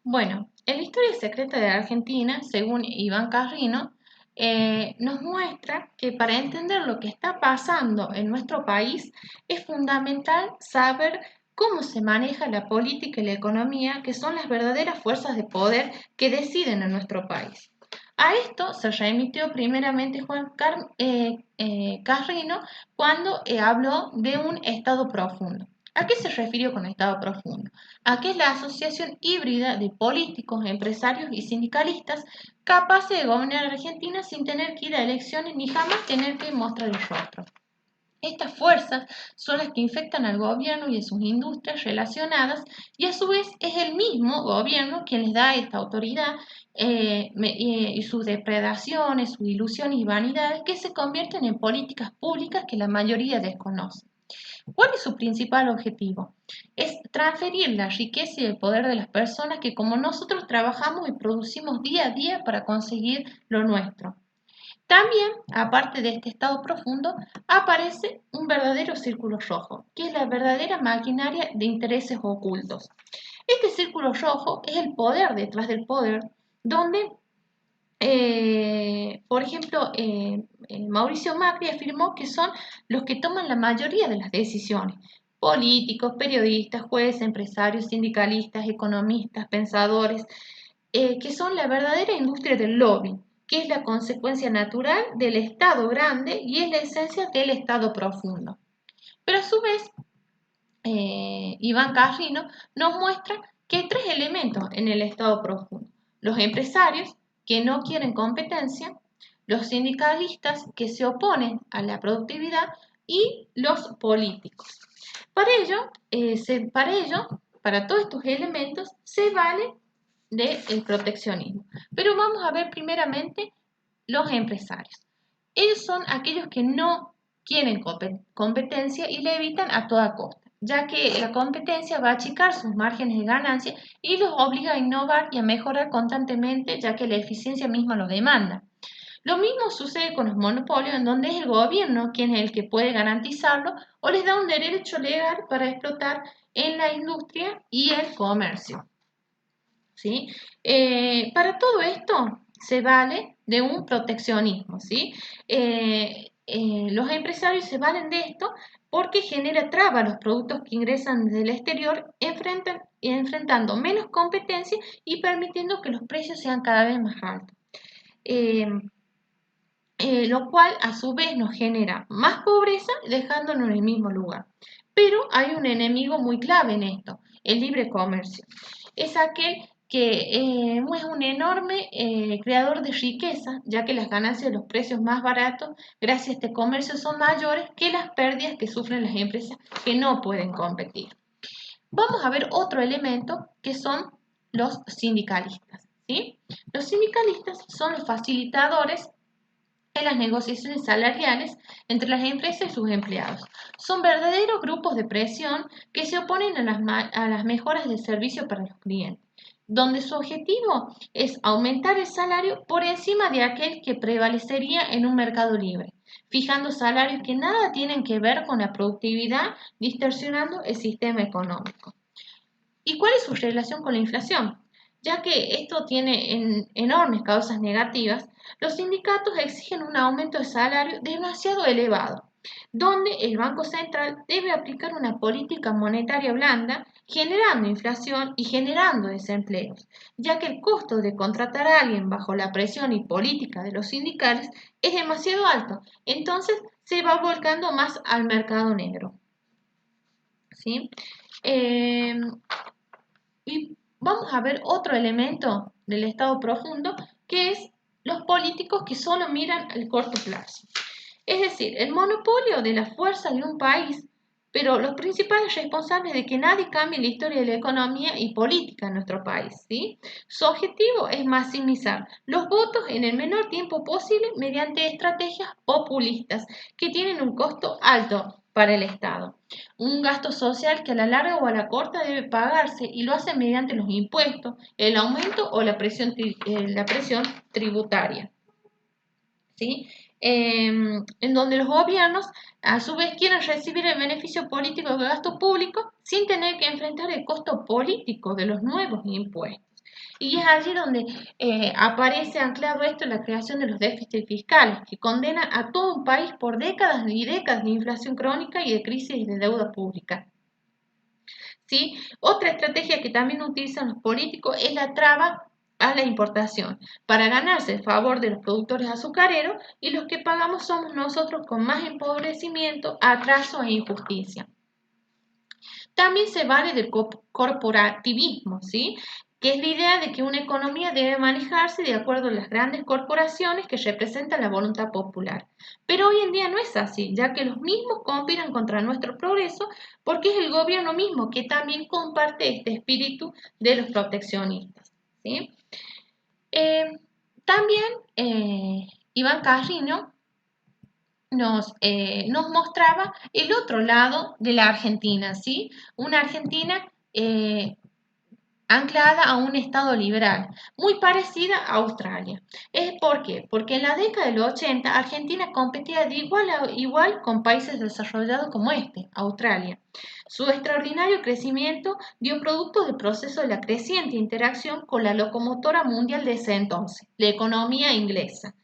Bueno, en la historia secreta de Argentina, según Iván Carrino, nos muestra que para entender lo que está pasando en nuestro país es fundamental saber cómo se maneja la política y la economía, que son las verdaderas fuerzas de poder que deciden en nuestro país. A esto se remitió primeramente Carrino cuando habló de un Estado profundo. ¿A qué se refirió con Estado profundo? A que es la asociación híbrida de políticos, empresarios y sindicalistas capaces de gobernar Argentina sin tener que ir a elecciones ni jamás tener que mostrar el rostro. Estas fuerzas son las que infectan al gobierno y a sus industrias relacionadas y a su vez es el mismo gobierno quien les da esta autoridad y sus depredaciones, sus ilusiones y vanidades que se convierten en políticas públicas que la mayoría desconoce. ¿Cuál es su principal objetivo? Es transferir la riqueza y el poder de las personas que como nosotros trabajamos y producimos día a día para conseguir lo nuestro. También, aparte de este estado profundo, aparece un verdadero círculo rojo, que es la verdadera maquinaria de intereses ocultos. Este círculo rojo es el poder detrás del poder, donde por ejemplo, Mauricio Macri afirmó que son los que toman la mayoría de las decisiones. Políticos, periodistas, jueces, empresarios, sindicalistas, economistas, pensadores, que son la verdadera industria del lobby, que es la consecuencia natural del Estado grande y es la esencia del Estado profundo. Pero a su vez, Iván Carrino nos muestra que hay tres elementos en el Estado profundo. Los empresarios, que no quieren competencia, los sindicalistas, que se oponen a la productividad, y los políticos. Para todos estos elementos, se vale del proteccionismo. Pero vamos a ver primeramente los empresarios. Ellos son aquellos que no quieren competencia y la evitan a toda costa, ya que la competencia va a achicar sus márgenes de ganancia y los obliga a innovar y a mejorar constantemente, ya que la eficiencia misma lo demanda. Lo mismo sucede con los monopolios, en donde es el gobierno quien es el que puede garantizarlo o les da un derecho legal para explotar en la industria y el comercio. ¿Sí? Para todo esto se vale de un proteccionismo, ¿sí? Los empresarios se valen de esto porque genera traba a los productos que ingresan desde el exterior, enfrentando menos competencia y permitiendo que los precios sean cada vez más altos. Eh, lo cual a su vez nos genera más pobreza dejándonos en el mismo lugar. Pero hay un enemigo muy clave en esto, el libre comercio. Es aquel que es un enorme creador de riqueza, ya que las ganancias de los precios más baratos gracias a este comercio son mayores que las pérdidas que sufren las empresas que no pueden competir. Vamos a ver otro elemento que son los sindicalistas, ¿sí? Los sindicalistas son los facilitadores en las negociaciones salariales entre las empresas y sus empleados. Son verdaderos grupos de presión que se oponen a las mejoras de servicio para los clientes, donde su objetivo es aumentar el salario por encima de aquel que prevalecería en un mercado libre, fijando salarios que nada tienen que ver con la productividad, distorsionando el sistema económico. ¿Y cuál es su relación con la inflación? Ya que esto tiene enormes causas negativas, los sindicatos exigen un aumento de salario demasiado elevado, donde el Banco Central debe aplicar una política monetaria blanda, generando inflación y generando desempleos, ya que el costo de contratar a alguien bajo la presión y política de los sindicales es demasiado alto, entonces se va volcando más al mercado negro. ¿Sí? Eh, y vamos a ver otro elemento del estado profundo, que es los políticos que solo miran el corto plazo. Es decir, el monopolio de la fuerza de un país, pero los principales responsables de que nadie cambie la historia de la economía y política en nuestro país, ¿sí? Su objetivo es maximizar los votos en el menor tiempo posible mediante estrategias populistas que tienen un costo alto para el Estado. Un gasto social que a la larga o a la corta debe pagarse y lo hace mediante los impuestos, el aumento o la presión tributaria. ¿Sí? En donde los gobiernos a su vez quieren recibir el beneficio político del gasto público sin tener que enfrentar el costo político de los nuevos impuestos. Y es allí donde aparece anclado esto en la creación de los déficits fiscales, que condena a todo un país por décadas y décadas de inflación crónica y de crisis de deuda pública. ¿Sí? Otra estrategia que también utilizan los políticos es la traba a la importación, para ganarse el favor de los productores azucareros, y los que pagamos somos nosotros con más empobrecimiento, atraso e injusticia. También se vale del corporativismo, ¿sí? Que es la idea de que una economía debe manejarse de acuerdo a las grandes corporaciones que representan la voluntad popular. Pero hoy en día no es así, ya que los mismos conspiran contra nuestro progreso, porque es el gobierno mismo que también comparte este espíritu de los proteccionistas, ¿sí? Eh, también Iván Carriño nos mostraba el otro lado de la Argentina, ¿sí? Una Argentina anclada a un Estado liberal, muy parecida a Australia. ¿Por qué? Porque en la década de los 80 Argentina competía de igual a igual con países desarrollados como Australia. Su extraordinario crecimiento dio producto del proceso de la creciente interacción con la locomotora mundial de ese entonces, la economía inglesa,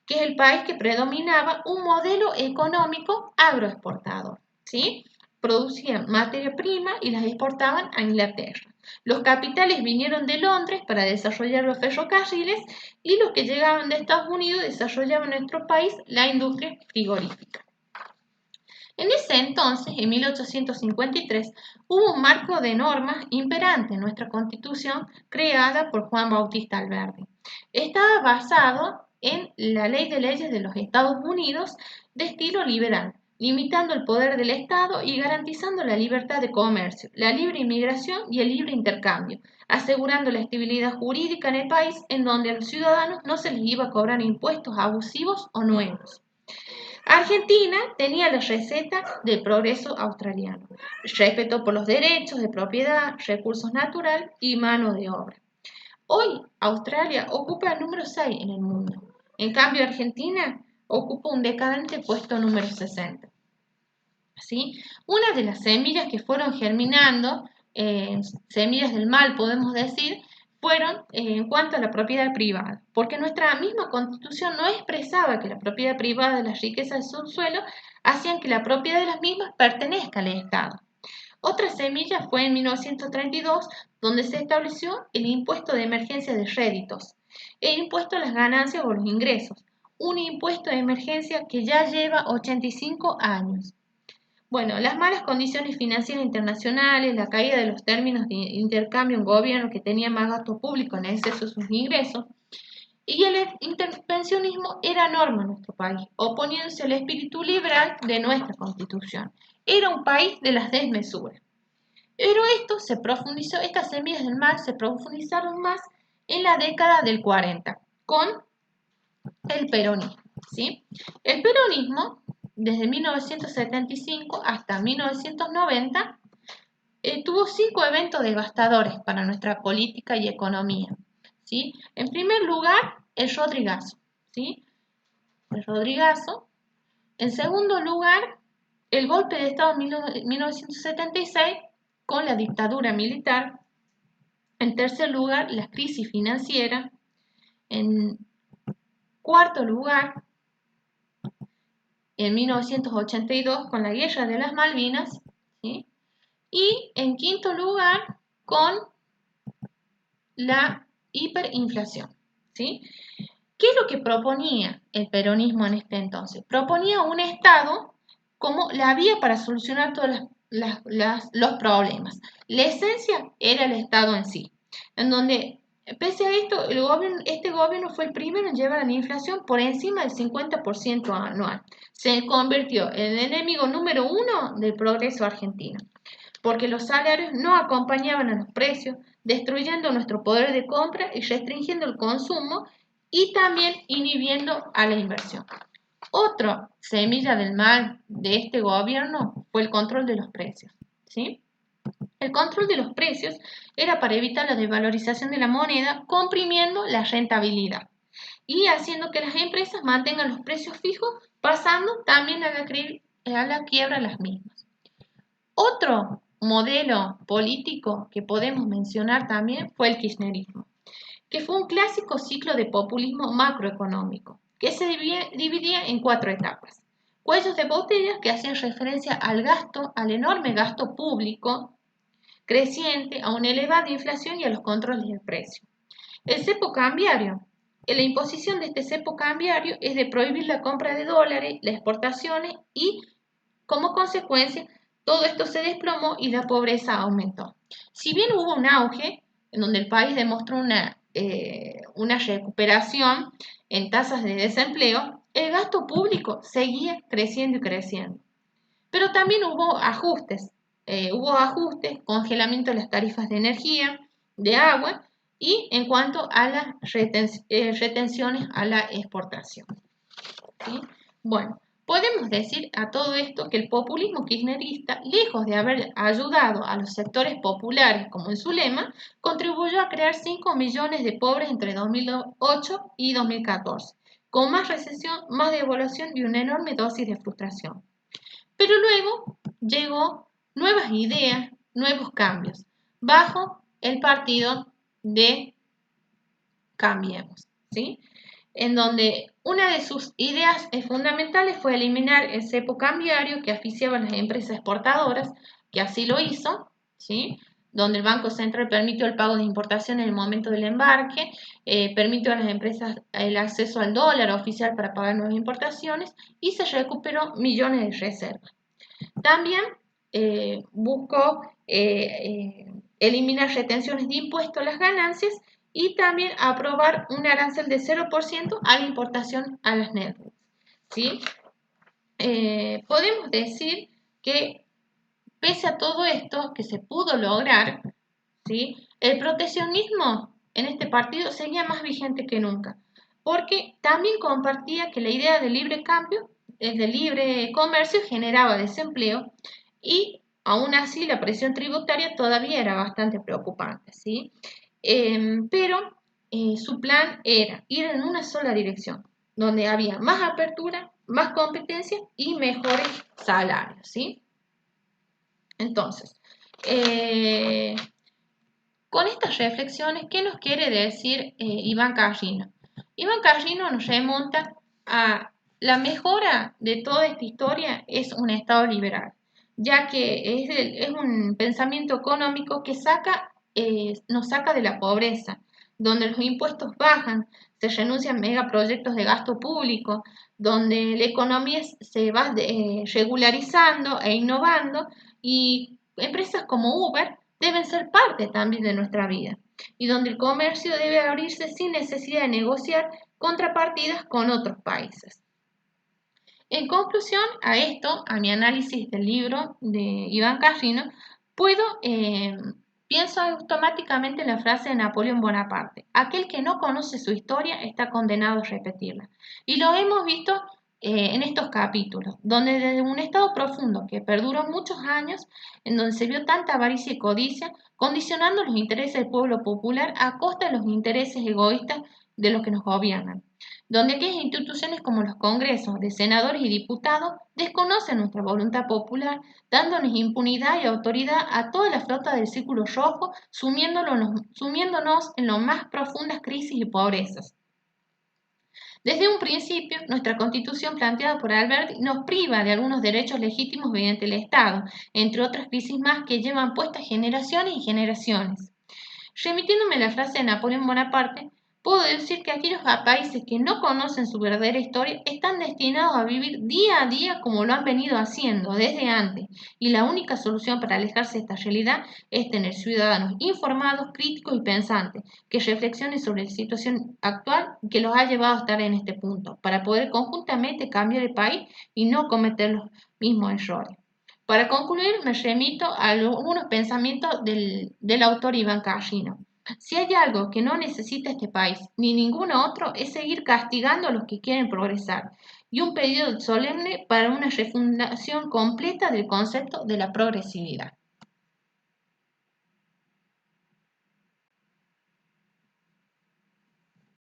que es el país que predominaba un modelo económico agroexportador, ¿sí? Producían materia prima y las exportaban a Inglaterra. Los capitales vinieron de Londres para desarrollar los ferrocarriles, y los que llegaban de Estados Unidos desarrollaban en nuestro país la industria frigorífica. En ese entonces, en 1853, hubo un marco de normas imperante en nuestra Constitución, creada por Juan Bautista Alberdi. Estaba basado en la Ley de Leyes de los Estados Unidos, de estilo liberal, limitando el poder del Estado y garantizando la libertad de comercio, la libre inmigración y el libre intercambio, asegurando la estabilidad jurídica en el país, en donde a los ciudadanos no se les iba a cobrar impuestos abusivos o nuevos. Argentina tenía la receta del progreso australiano: respeto por los derechos de propiedad, recursos naturales y mano de obra. Hoy Australia ocupa el número 6 en el mundo. En cambio, Argentina ocupa un decadente puesto número 60. ¿Sí? Una de las semillas que fueron germinando, semillas del mal podemos decir, fueron en cuanto a la propiedad privada, porque nuestra misma Constitución no expresaba que la propiedad privada de las riquezas del subsuelo hacían que la propiedad de las mismas pertenezca al Estado. Otra semilla fue en 1932, donde se estableció el impuesto de emergencia de réditos, el impuesto a las ganancias o los ingresos, un impuesto de emergencia que ya lleva 85 años. Bueno, las malas condiciones financieras internacionales, la caída de los términos de intercambio, un gobierno que tenía más gasto público en exceso de sus ingresos, y el intervencionismo era norma en nuestro país, oponiéndose al espíritu liberal de nuestra Constitución. Era un país de las desmesuras. Pero estas semillas del mal se profundizaron más en la década del 40, con el peronismo, ¿sí? El peronismo, desde 1975 hasta 1990, tuvo 5 eventos devastadores para nuestra política y economía, ¿sí? En primer lugar, el Rodrigazo, ¿sí? El Rodrigazo. En segundo lugar, el golpe de Estado en 1976 con la dictadura militar. En tercer lugar, la crisis financiera. En cuarto lugar, en 1982 con la guerra de las Malvinas, ¿sí? Y en quinto lugar con la hiperinflación, ¿sí? ¿Qué es lo que proponía el peronismo en este entonces? Proponía un Estado como la vía para solucionar todos los problemas. La esencia era el Estado en sí, en donde, pese a esto, este gobierno fue el primero en llevar la inflación por encima del 50% anual. Se convirtió en el enemigo número 1 del progreso argentino, porque los salarios no acompañaban a los precios, destruyendo nuestro poder de compra y restringiendo el consumo, y también inhibiendo a la inversión. Otra semilla del mal de este gobierno fue el control de los precios, ¿sí? El control de los precios era para evitar la desvalorización de la moneda, comprimiendo la rentabilidad y haciendo que las empresas mantengan los precios fijos, pasando también a la quiebra las mismas. Otro modelo político que podemos mencionar también fue el kirchnerismo. que fue un clásico ciclo de populismo macroeconómico, que se dividía en 4 etapas. Cuellos de botella que hacían referencia al gasto, al enorme gasto público creciente, a una elevada inflación y a los controles del precio. El cepo cambiario. La imposición de este cepo cambiario es de prohibir la compra de dólares, las exportaciones y, como consecuencia, todo esto se desplomó y la pobreza aumentó. Si bien hubo un auge en donde el país demostró una recuperación en tasas de desempleo, el gasto público seguía creciendo y creciendo. Pero también hubo ajustes, congelamiento de las tarifas de energía, de agua y en cuanto a las retenciones a la exportación. ¿Sí? Bueno, podemos decir a todo esto que el populismo kirchnerista, lejos de haber ayudado a los sectores populares, como en su lema, contribuyó a crear 5 millones de pobres entre 2008 y 2014, con más recesión, más devaluación y una enorme dosis de frustración. Pero luego llegó nuevas ideas, nuevos cambios, bajo el partido de Cambiemos, ¿sí? En donde una de sus ideas fundamentales fue eliminar el cepo cambiario que asfixiaba a las empresas exportadoras, que así lo hizo, ¿sí? Donde el Banco Central permitió el pago de importación en el momento del embarque, permitió a las empresas el acceso al dólar oficial para pagar nuevas importaciones y se recuperó millones de reservas. También buscó eliminar retenciones de impuestos a las ganancias y también aprobar un arancel de 0% a la importación a las networks. ¿Sí? Podemos decir que pese a todo esto que se pudo lograr, ¿sí? El proteccionismo en este partido seguía más vigente que nunca, porque también compartía que la idea de libre cambio, de libre comercio, generaba desempleo y aún así la presión tributaria todavía era bastante preocupante, ¿sí? Pero su plan era ir en una sola dirección, donde había más apertura, más competencia y mejores salarios, ¿sí? Entonces, con estas reflexiones, ¿qué nos quiere decir Iván Carrino? Iván Carrino nos remonta a la mejora de toda esta historia es un Estado liberal, ya que es un pensamiento económico que nos saca de la pobreza, donde los impuestos bajan, se renuncian megaproyectos de gasto público, donde la economía se va regularizando e innovando y empresas como Uber deben ser parte también de nuestra vida y donde el comercio debe abrirse sin necesidad de negociar contrapartidas con otros países. En conclusión a esto, a mi análisis del libro de Iván Carrino, pienso automáticamente en la frase de Napoleón Bonaparte: aquel que no conoce su historia está condenado a repetirla. Y lo hemos visto en estos capítulos, donde desde un estado profundo que perduró muchos años, en donde se vio tanta avaricia y codicia, condicionando los intereses del pueblo popular a costa de los intereses egoístas de los que nos gobiernan, donde aquellas instituciones como los congresos de senadores y diputados desconocen nuestra voluntad popular, dándonos impunidad y autoridad a toda la flota del Círculo Rojo, sumiéndonos en las más profundas crisis y pobrezas. Desde un principio, nuestra Constitución planteada por Alberti nos priva de algunos derechos legítimos mediante el Estado, entre otras crisis más que llevan puestas generaciones y generaciones. Remitiéndome a la frase de Napoleón Bonaparte, puedo decir que aquellos países que no conocen su verdadera historia están destinados a vivir día a día como lo han venido haciendo desde antes, y la única solución para alejarse de esta realidad es tener ciudadanos informados, críticos y pensantes, que reflexionen sobre la situación actual que los ha llevado a estar en este punto, para poder conjuntamente cambiar el país y no cometer los mismos errores. Para concluir, me remito a algunos pensamientos del autor Iván Carrino. Si hay algo que no necesita este país, ni ningún otro, es seguir castigando a los que quieren progresar, y un pedido solemne para una refundación completa del concepto de la progresividad.